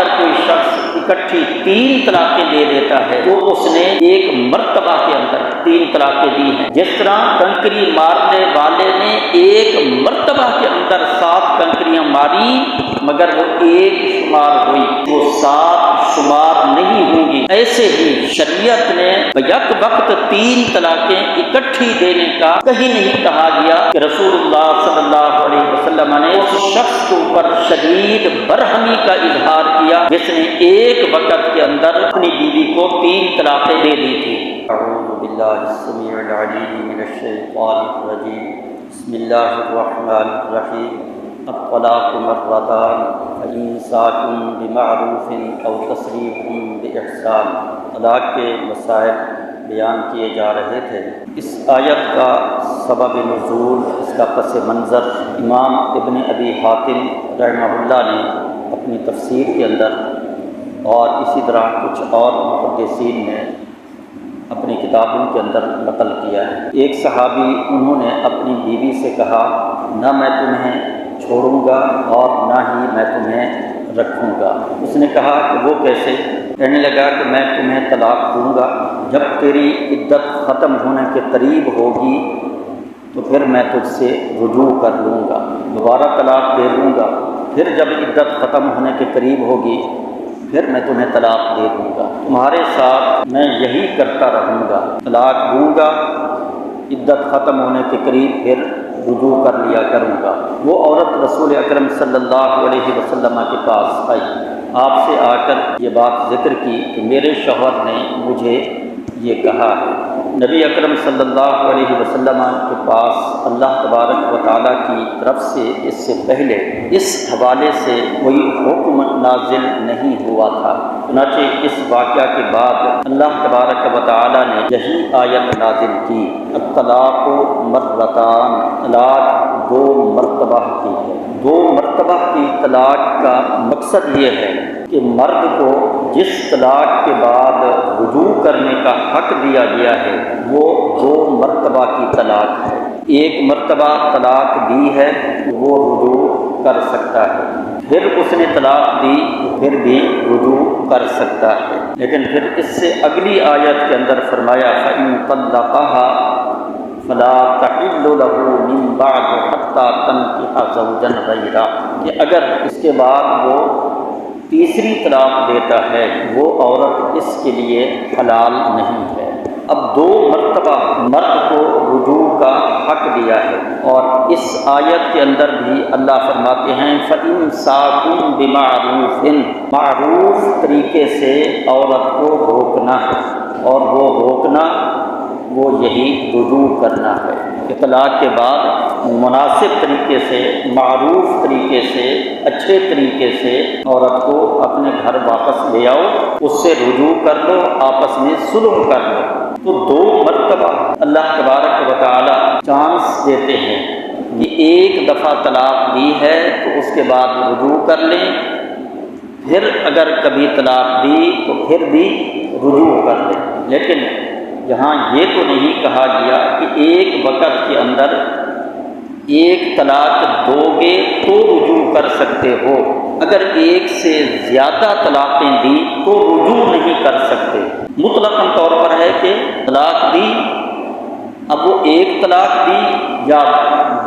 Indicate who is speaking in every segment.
Speaker 1: اگر کوئی شخص اکٹھی 3 طلاقیں دے دیتا ہے تو اس نے ایک مرتبہ کے اندر 3 طلاقیں دی ہیں، جس طرح کنکری مارنے والے نے ایک مرتبہ کے اندر 7 کنکریاں ماری مگر وہ ایک شمار ہوئی، وہ 7 شمار نہیں ہوں گی۔ ایسے ہی شریعت نے یک وقت 3 طلاقیں اکٹھی دینے کا کہیں نہیں کہا گیا کہ رسول اللہ صلی اللہ علیہ وسلم نے اس شخص کے اوپر شدید برہمی کا اظہار کیا جس نے ایک وقت کے اندر اپنی بیوی کو 3 طلاقیں دے دی تھی۔ اعوذ باللہ السمیع العلیم من الشیطان الرجیم، بسم اللہ الرحمن الرحیم۔ الطلاق مرتان فإمساک بمعروف او تسریح بإحسان۔ طلاق کے مسائل بیان کیے جا رہے تھے۔ اس آیت کا سبب نزول، اس کا پس منظر امام ابن ابی حاتم رحمہ اللہ نے اپنی تفسیر کے اندر اور اسی طرح کچھ اور محدثین نے اپنی کتابوں کے اندر نقل کیا ہے۔ ایک صحابی انہوں نے اپنی بیوی سے کہا، نہ میں تمہیں چھوڑوں گا اور نہ ہی میں تمہیں رکھوں گا۔ اس نے کہا کہ وہ کیسے؟ کہنے لگا کہ میں تمہیں طلاق دوں گا، جب تیری عدت ختم ہونے کے قریب ہوگی تو پھر میں تجھ سے رجوع کر لوں گا، دوبارہ طلاق دے دوں گا، پھر جب عدت ختم ہونے کے قریب ہوگی پھر میں تمہیں طلاق دے دوں گا، تمہارے ساتھ میں یہی کرتا رہوں گا، طلاق دوں گا، عدت ختم ہونے کے قریب پھر رجوع کر لیا کروں گا۔ وہ عورت رسول اکرم صلی اللہ علیہ وسلم کے پاس آئی، آپ سے آ کر یہ بات ذکر کی کہ میرے شوہر نے مجھے یہ کہا ہے۔ نبی اکرم صلی اللہ علیہ وسلم کے پاس اللہ تبارک و تعالیٰ کی طرف سے اس سے پہلے اس حوالے سے کوئی حکم نازل نہیں ہوا تھا، چنانچہ اس واقعہ کے بعد اللہ تبارک و تعالیٰ نے یہی آیت نازل کی، الطلاق مرتان، طلاق 2 مرتبہ کی ہے۔ 2 مرتبہ کی طلاق کا مقصد یہ ہے کہ مرد کو جس طلاق کے بعد رجوع کرنے کا حق دیا گیا ہے وہ 2 مرتبہ کی طلاق ہے۔ ایک مرتبہ طلاق دی ہے وہ رجوع کر سکتا ہے، پھر اس نے طلاق دی پھر بھی رجوع کر سکتا ہے، لیکن پھر اس سے اگلی آیت کے اندر فرمایا فَإِن طَلَّقَهَا فَلَا تَحِلُّ لَهُ مِن بَعْدُ حَتَّى تَنكِحَ زَوْجًا غَيْرَهُ، کہ اگر اس کے بعد وہ تیسری طلاق دیتا ہے وہ عورت اس کے لیے حلال نہیں ہے۔ اب 2 مرتبہ مرد کو رجوع کا حق دیا ہے، اور اس آیت کے اندر بھی اللہ فرماتے ہیں فَإِمْسَاكٌ بِمَعْرُوفٍ، معروف طریقے سے عورت کو روکنا ہے، اور وہ روکنا وہ یہی رجوع کرنا ہے کہ طلاق کے بعد مناسب طریقے سے، معروف طریقے سے، اچھے طریقے سے عورت کو اپنے گھر واپس لے آؤ، اس سے رجوع کر لو، آپس میں صلح کر لو۔ تو 2 مرتبہ اللہ تبارک و تعالی چانس دیتے ہیں کہ ایک دفعہ طلاق دی ہے تو اس کے بعد رجوع کر لیں، پھر اگر کبھی طلاق دی تو پھر بھی رجوع کر لیں، لیکن یہاں یہ تو نہیں کہا گیا کہ ایک وقت کے اندر ایک طلاق دو گے تو رجوع کر سکتے ہو، اگر ایک سے زیادہ طلاقیں دی تو رجوع نہیں کر سکتے۔ مطلقاً طور پر ہے کہ طلاق دی، اب وہ ایک طلاق دی یا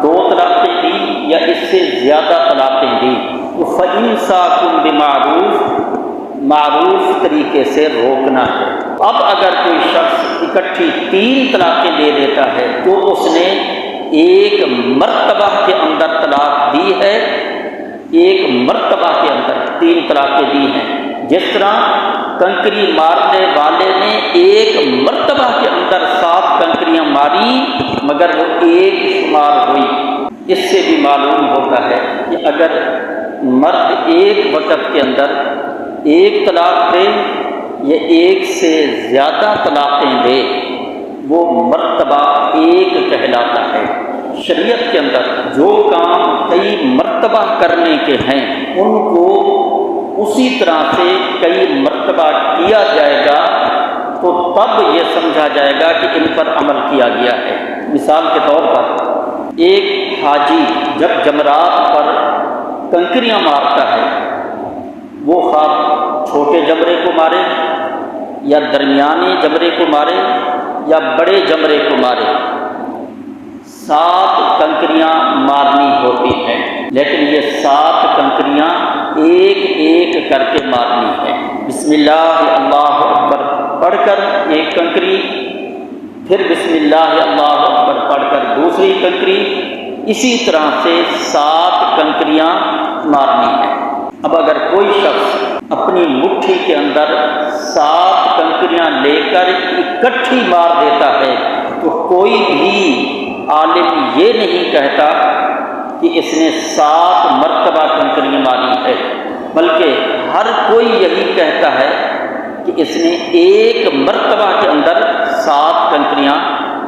Speaker 1: 2 طلاقیں دی یا اس سے زیادہ طلاقیں دی تو فَإِمْسَاكٌ بِمَعْرُوف، معروف طریقے سے روکنا ہے۔ اب اگر کوئی شخص اکٹھی 3 طلاقیں دے دیتا ہے تو اس نے ایک مرتبہ کے اندر طلاق دی ہے، ایک مرتبہ کے اندر 3 طلاقیں دی ہیں، جس طرح کنکری مارنے والے نے ایک مرتبہ کے اندر 7 کنکریاں ماری مگر وہ ایک شمار ہوئی۔ اس سے بھی معلوم ہوتا ہے کہ اگر مرد ایک وقت کے اندر ایک طلاق دے یا ایک سے زیادہ طلاقیں دے وہ مرتبہ ایک کہلاتا ہے۔ شریعت کے اندر جو کام کئی مرتبہ کرنے کے ہیں ان کو اسی طرح سے کئی مرتبہ کیا جائے گا تو تب یہ سمجھا جائے گا کہ ان پر عمل کیا گیا ہے۔ مثال کے طور پر ایک حاجی جب جمرات پر کنکریاں مارتا ہے، وہ خواہ چھوٹے جمرے کو مارے یا درمیانی جمرے کو مارے یا بڑے جمرے کو مارے، 7 کنکریاں مارنی ہوتی ہیں، لیکن یہ 7 کنکریاں ایک ایک کر کے مارنی ہے۔ بسم اللہ اللہ اکبر پڑھ کر ایک کنکری، پھر بسم اللہ اللہ اکبر پڑھ کر دوسری کنکری، اسی طرح سے 7 کنکریاں مارنی ہے۔ اب اگر کوئی شخص اپنی مٹھی کے اندر 7 کنکریاں لے کر اکٹھی مار دیتا ہے تو کوئی بھی عالم یہ نہیں کہتا کہ اس نے 7 مرتبہ کنکریاں ماری ہے، بلکہ ہر کوئی یہی کہتا ہے کہ اس نے ایک مرتبہ کے اندر 7 کنکریاں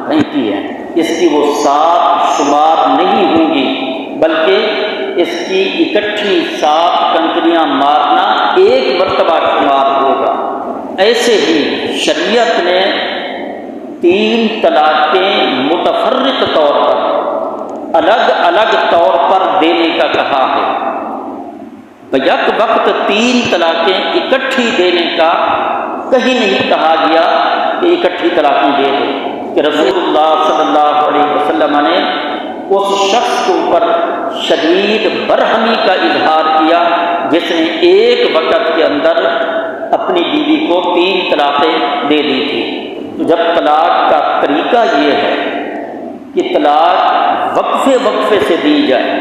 Speaker 1: پھینکی ہیں۔ اس کی وہ 7 شمار نہیں ہوں گی، بلکہ اس کی اکٹھی 7 کنکریاں مارنا ایک مرتبہ شمار ہوگا۔ ایسے ہی شریعت نے 3 طلاقیں متفرق طور پر، الگ الگ طور پر دینے کا کہا ہے۔ بیک وقت 3 طلاقیں اکٹھی دینے کا کہیں نہیں کہا گیا کہ اکٹھی طلاقیں دے دو، کہ رسول اللہ صلی اللہ علیہ وسلم نے اس شخص کے اوپر شدید برہمی کا اظہار کیا جس نے ایک وقت کے اندر اپنی بیوی کو 3 طلاقیں دے دی تھی۔ تو جب طلاق کا طریقہ یہ ہے کہ طلاق وقفے وقفے سے دی جائے،